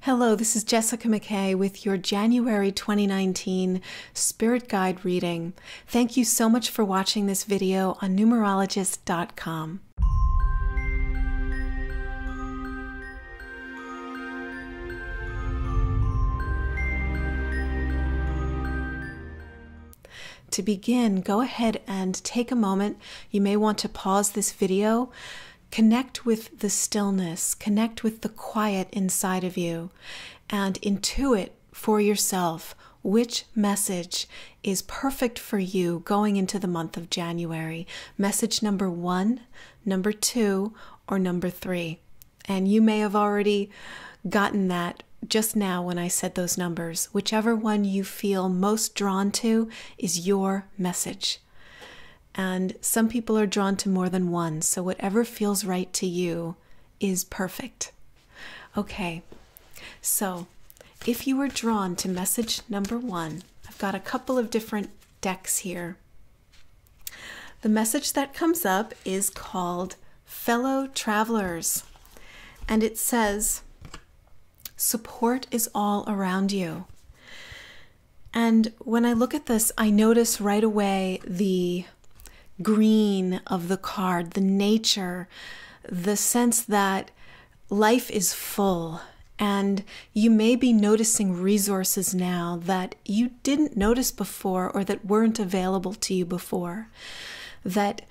Hello, this is Jessica McKay with your January 2019 Spirit Guide reading. Thank you so much for watching this video on numerologist.com. To begin, go ahead and take a moment. You may want to pause this video. Connect with the stillness, connect with the quiet inside of you, and intuit for yourself which message is perfect for you going into the month of January. Message number 1, number 2, or number 3. And you may have already gotten that just now when I said those numbers. Whichever one you feel most drawn to is your message. And some people are drawn to more than one, so whatever feels right to you is perfect. Okay, so if you were drawn to message number 1, I've got a couple of different decks here. The message that comes up is called Fellow Travelers, and it says, support is all around you. And when I look at this, I notice right away the green of the card, the nature, the sense that life is full, and you may be noticing resources now that you didn't notice before or that weren't available to you before. That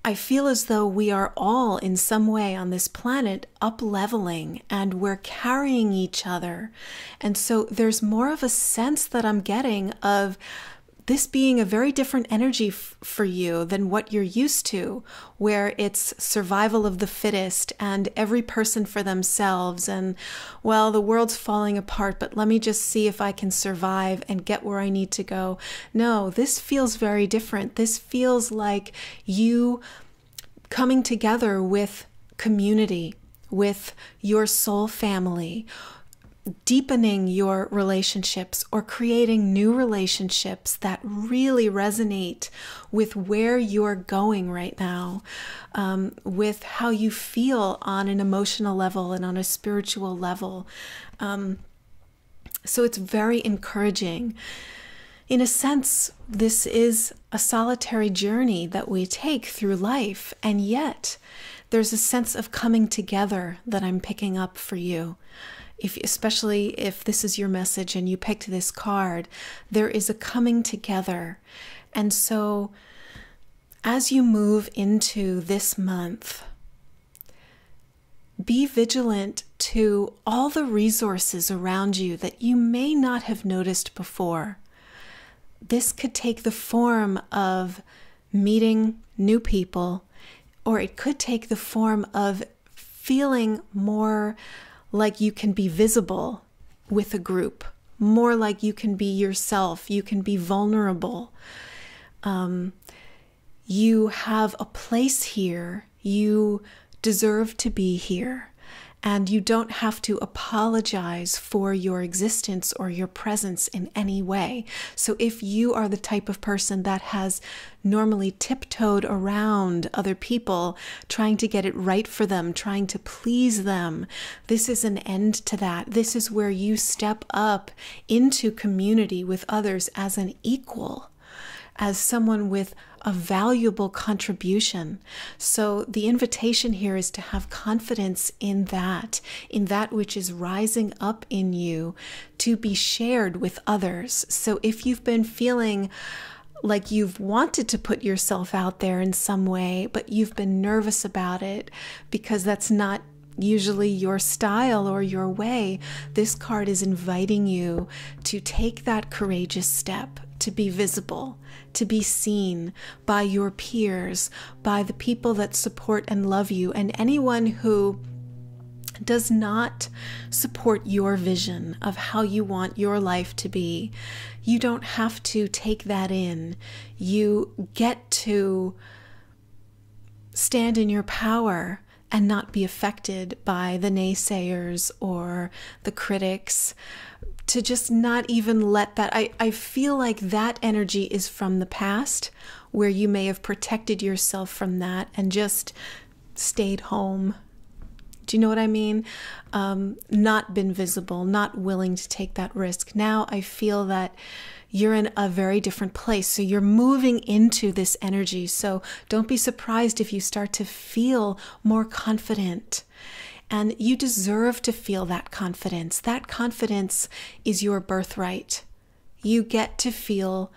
I feel as though we are all in some way on this planet up-leveling and we're carrying each other. And so there's more of a sense that I'm getting of this being a very different energy for you than what you're used to, where it's survival of the fittest and every person for themselves and, well, the world's falling apart, but let me just see if I can survive and get where I need to go. No, this feels very different. This feels like you coming together with community, with your soul family, deepening your relationships or creating new relationships that really resonate with where you're going right now, with how you feel on an emotional level and on a spiritual level. So it's very encouraging. In a sense, this is a solitary journey that we take through life, and yet there's a sense of coming together that I'm picking up for you. Especially if this is your message and you picked this card, there is a coming together. And so as you move into this month, be vigilant to all the resources around you that you may not have noticed before. This could take the form of meeting new people, or it could take the form of feeling more like you can be visible with a group, more like you can be yourself, you can be vulnerable. You have a place here, you deserve to be here, and you don't have to apologize for your existence or your presence in any way. So if you are the type of person that has normally tiptoed around other people, trying to get it right for them, trying to please them, this is an end to that. This is where you step up into community with others as an equal, as someone with a valuable contribution. So the invitation here is to have confidence in that which is rising up in you to be shared with others. So if you've been feeling like you've wanted to put yourself out there in some way, but you've been nervous about it because that's not usually your style or your way, this card is inviting you to take that courageous step, to be visible, to be seen by your peers, by the people that support and love you, and anyone who does not support your vision of how you want your life to be. You don't have to take that in. You get to stand in your power and not be affected by the naysayers or the critics, to just not even let that. I feel like that energy is from the past, where you may have protected yourself from that and just stayed home, Do you know what I mean? Not been visible, not willing to take that risk. Now I feel that you're in a very different place. So you're moving into this energy. So don't be surprised if you start to feel more confident. And you deserve to feel that confidence. That confidence is your birthright. You get to feel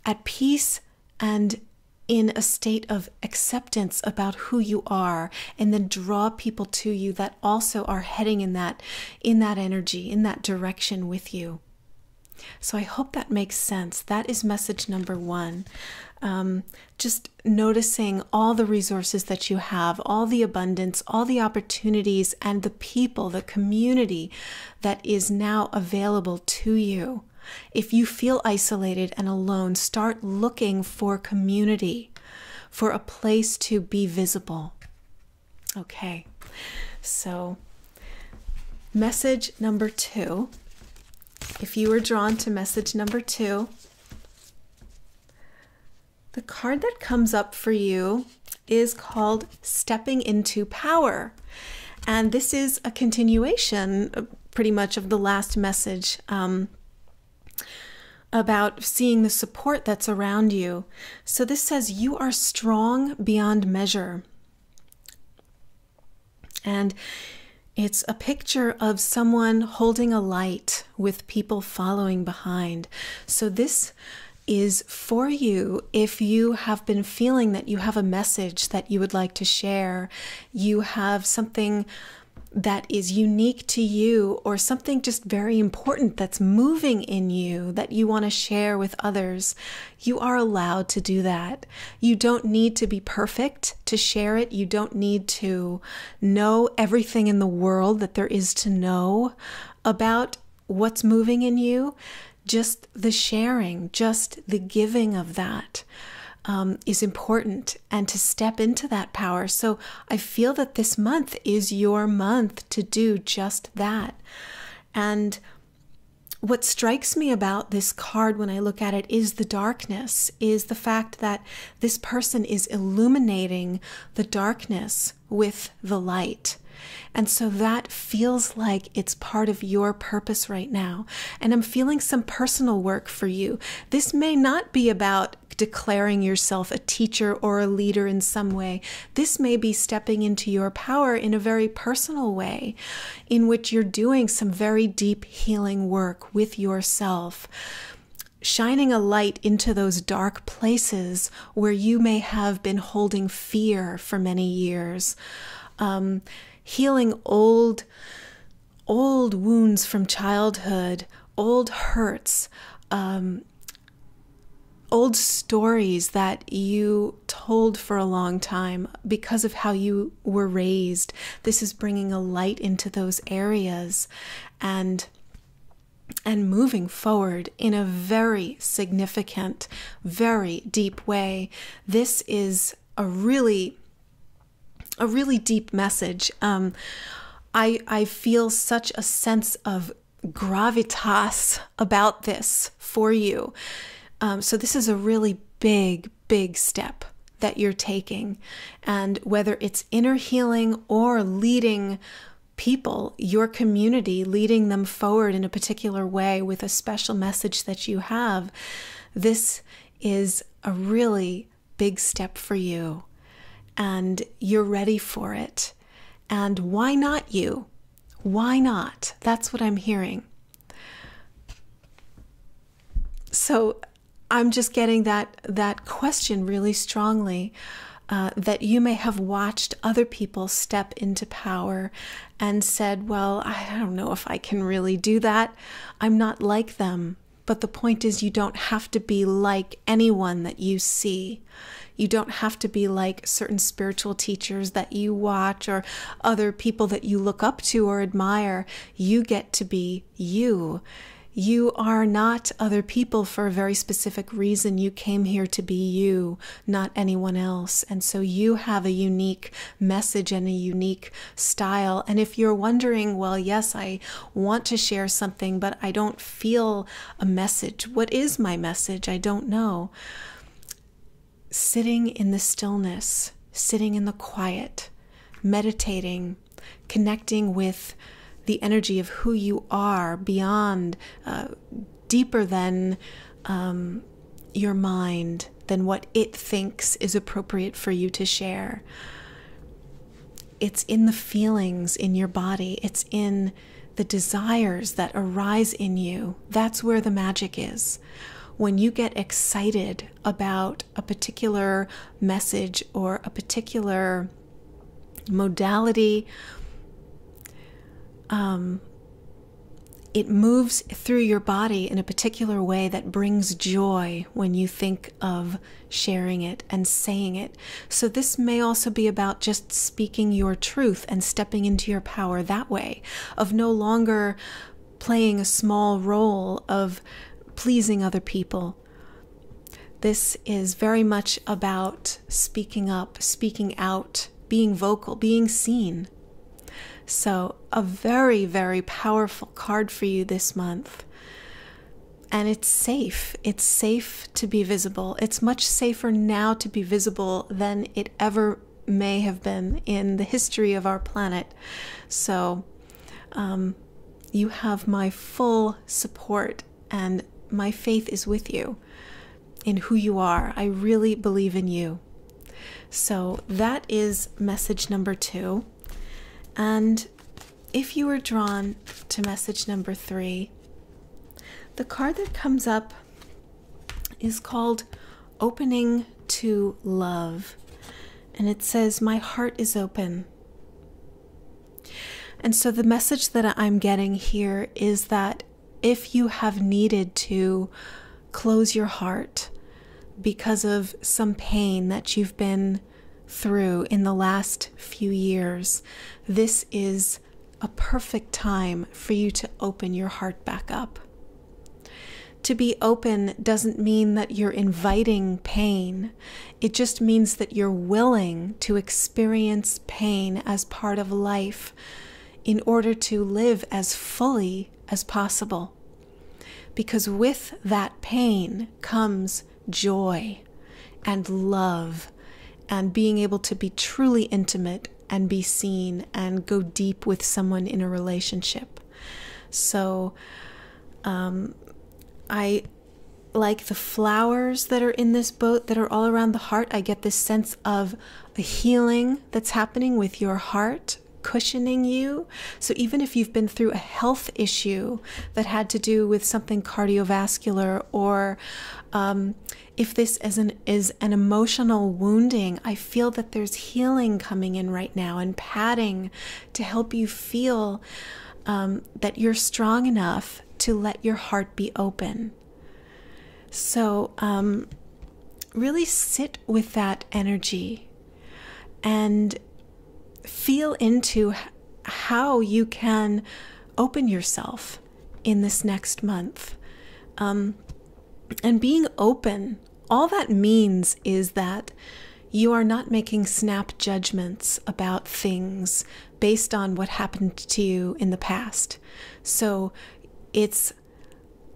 at peace and in a state of acceptance about who you are, and then draw people to you that also are heading in that energy, in that direction with you. So I hope that makes sense. That is message number 1. Just noticing all the resources that you have, all the abundance, all the opportunities, and the people, the community that is now available to you. If you feel isolated and alone, start looking for community, for a place to be visible. Okay, so message number 2. If you were drawn to message number 2, the card that comes up for you is called Stepping into Power. And this is a continuation pretty much of the last message about seeing the support that's around you. So this says you are strong beyond measure. And it's a picture of someone holding a light with people following behind. So this is for you if you have been feeling that you have a message that you would like to share, you have something that is unique to you, or something just very important that's moving in you that you want to share with others. You are allowed to do that. You don't need to be perfect to share it. You don't need to know everything in the world that there is to know about what's moving in you. Just the sharing, just the giving of that is important, and to step into that power. So I feel that this month is your month to do just that. And what strikes me about this card when I look at it is the darkness, is the fact that this person is illuminating the darkness with the light. And so that feels like it's part of your purpose right now. And I'm feeling some personal work for you. This may not be about declaring yourself a teacher or a leader in some way. This may be stepping into your power in a very personal way, in which you're doing some very deep healing work with yourself, shining a light into those dark places where you may have been holding fear for many years. Healing old wounds from childhood, old hurts, old stories that you told for a long time because of how you were raised. This is bringing a light into those areas and moving forward in a very significant, very deep way. This is a really deep message. I feel such a sense of gravitas about this for you. So this is a really big step that you're taking. And whether it's inner healing or leading people, your community, leading them forward in a particular way with a special message that you have, this is a really big step for you. And you're ready for it. And why not you? Why not? That's what I'm hearing. So I'm just getting that question really strongly, that you may have watched other people step into power and said, well, I don't know if I can really do that. I'm not like them. But the point is, you don't have to be like anyone that you see. You don't have to be like certain spiritual teachers that you watch or other people that you look up to or admire. You get to be you. You are not other people for a very specific reason. You came here to be you, not anyone else. And so you have a unique message and a unique style. And if you're wondering, well, yes, I want to share something, but I don't feel a message. What is my message? I don't know. Sitting in the stillness, sitting in the quiet, meditating, connecting with the energy of who you are beyond, deeper than your mind, than what it thinks is appropriate for you to share. It's in the feelings in your body. It's in the desires that arise in you. That's where the magic is. When you get excited about a particular message or a particular modality, it moves through your body in a particular way that brings joy when you think of sharing it and saying it. So this may also be about just speaking your truth and stepping into your power that way, of no longer playing a small role of pleasing other people. This is very much about speaking up, speaking out, being vocal, being seen. So a very, very powerful card for you this month. And it's safe. It's safe to be visible. It's much safer now to be visible than it ever may have been in the history of our planet. So you have my full support, and my faith is with you in who you are. I really believe in you. So that is message number 2. And if you were drawn to message number 3, the card that comes up is called Opening to Love. And it says, my heart is open. And so the message that I'm getting here is that if you have needed to close your heart because of some pain that you've been through in the last few years, this is a perfect time for you to open your heart back up. To be open doesn't mean that you're inviting pain. It just means that you're willing to experience pain as part of life in order to live as fully as possible. Because with that pain comes joy and love and being able to be truly intimate and be seen and go deep with someone in a relationship. So I like the flowers that are in this boat that are all around the heart. I get this sense of a healing that's happening with your heart, cushioning you. So even if you've been through a health issue that had to do with something cardiovascular, or if this is an emotional wounding, I feel that there's healing coming in right now and padding to help you feel that you're strong enough to let your heart be open. So really sit with that energy and feel into how you can open yourself in this next month. And being open, all that means is that you are not making snap judgments about things based on what happened to you in the past. So it's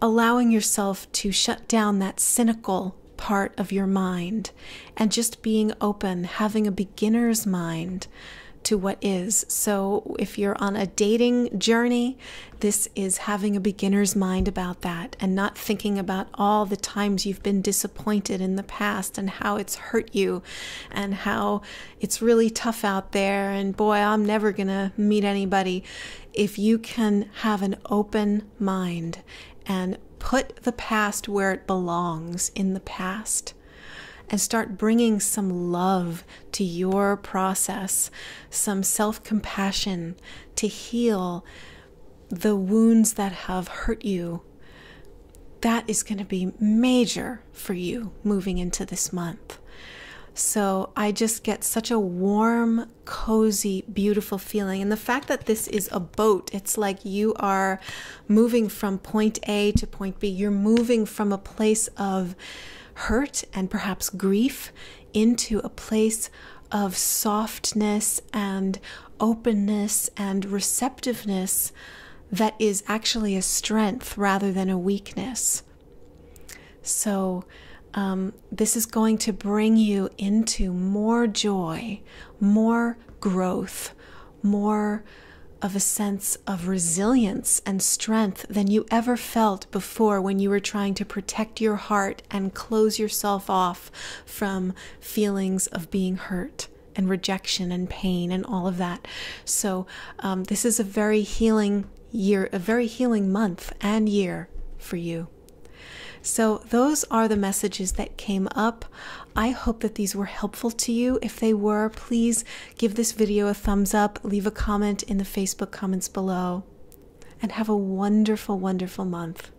allowing yourself to shut down that cynical part of your mind and just being open, having a beginner's mind to what is. So if you're on a dating journey, this is having a beginner's mind about that and not thinking about all the times you've been disappointed in the past and how it's hurt you and how it's really tough out there and boy, I'm never gonna meet anybody. If you can have an open mind and put the past where it belongs in the past, and start bringing some love to your process, some self-compassion to heal the wounds that have hurt you, that is going to be major for you moving into this month. So I just get such a warm, cozy, beautiful feeling. And the fact that this is a boat, it's like you are moving from point A to point B. You're moving from a place of hurt and perhaps grief into a place of softness and openness and receptiveness that is actually a strength rather than a weakness. So This is going to bring you into more joy, more growth, more of a sense of resilience and strength than you ever felt before when you were trying to protect your heart and close yourself off from feelings of being hurt and rejection and pain and all of that. So this is a very healing year, a very healing month and year for you. So those are the messages that came up. I hope that these were helpful to you. If they were, please give this video a thumbs up, leave a comment in the Facebook comments below, and have a wonderful, wonderful month.